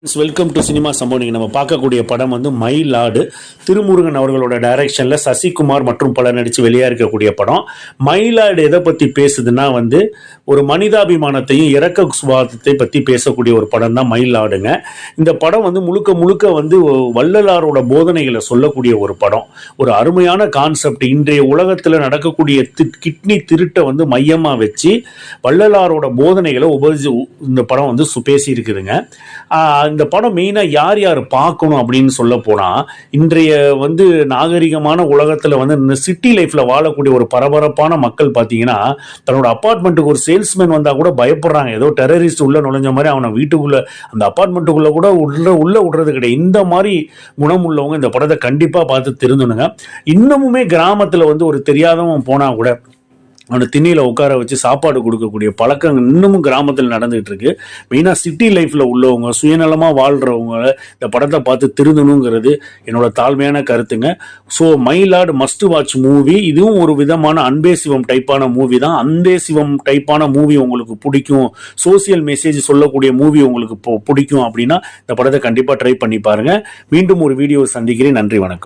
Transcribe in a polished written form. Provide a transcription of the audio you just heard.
Welcome to cinema சம்பவம். நீங்கள் நம்ம பார்க்கக்கூடிய படம் வந்து மயிலாடு. திருமுருகன் அவர்களோட டைரக்ஷனில் சசிகுமார் மற்றும் பலர் நடித்து வெளியாக இருக்கக்கூடிய படம். மயிலாடு எதை பற்றி பேசுதுன்னா வந்து ஒரு மனிதாபிமானத்தையும் இறக்க சுபாவத்தை பற்றி பேசக்கூடிய ஒரு படம் தான் மயிலாடுங்க. இந்த படம் வந்து முழுக்க முழுக்க வந்து வள்ளலாரோட போதனைகளை சொல்லக்கூடிய ஒரு படம். ஒரு அருமையான கான்செப்ட். இன்றைய உலகத்தில் நடக்கக்கூடிய கிட்னி திருட்டை வந்து மையமாக வச்சு வள்ளலாரோட போதனைகளை இந்த படம் வந்து பேசி இருக்குதுங்க. இந்த படம் மெயினாக யார் யார் பார்க்கணும் அப்படின்னு சொல்ல போனால், இன்றைய வந்து நாகரிகமான உலகத்தில் வந்து இந்த சிட்டி லைஃப்பில் வாழக்கூடிய ஒரு பரபரப்பான மக்கள் பார்த்தீங்கன்னா, தன்னோட அப்பார்ட்மெண்ட்டுக்கு ஒரு சேல்ஸ்மேன் வந்தால் கூட பயப்படுறாங்க. ஏதோ டெரரிஸ்ட் உள்ளே நுழைஞ்ச மாதிரி அவனை வீட்டுக்குள்ளே அந்த அப்பார்ட்மெண்ட்டுக்குள்ளே கூட உள்ளே விடுறது கிடையாது. இந்த மாதிரி குணம் உள்ளவங்க இந்த படத்தை கண்டிப்பாக பார்த்து திருந்தணுங்க. இன்னமுமே கிராமத்தில் வந்து ஒரு தெரியாதவன் போனால் கூட அவனை திண்ணையில் உட்கார வச்சு சாப்பாடு கொடுக்கக்கூடிய பழக்கம் இன்னமும் கிராமத்தில் நடந்துகிட்டு இருக்கு. மெயினாக சிட்டி லைஃப்பில் உள்ளவங்க, சுயநலமாக வாழ்கிறவங்க இந்த படத்தை பார்த்து திருந்தணுங்கிறது என்னோட தாழ்மையான கருத்துங்க. So Mayiladu must watch movie. இதுவும் ஒரு விதமான அன்பே சிவம் டைப்பான மூவி தான். அன்பே சிவம் டைப்பான மூவி உங்களுக்கு பிடிக்கும், சோசியல் மெசேஜ் சொல்லக்கூடிய மூவி உங்களுக்கு பிடிக்கும் அப்படின்னா இந்த படத்தை கண்டிப்பாக ட்ரை பண்ணி பாருங்க. மீண்டும் ஒரு வீடியோ சந்திக்கிறேன். நன்றி, வணக்கம்.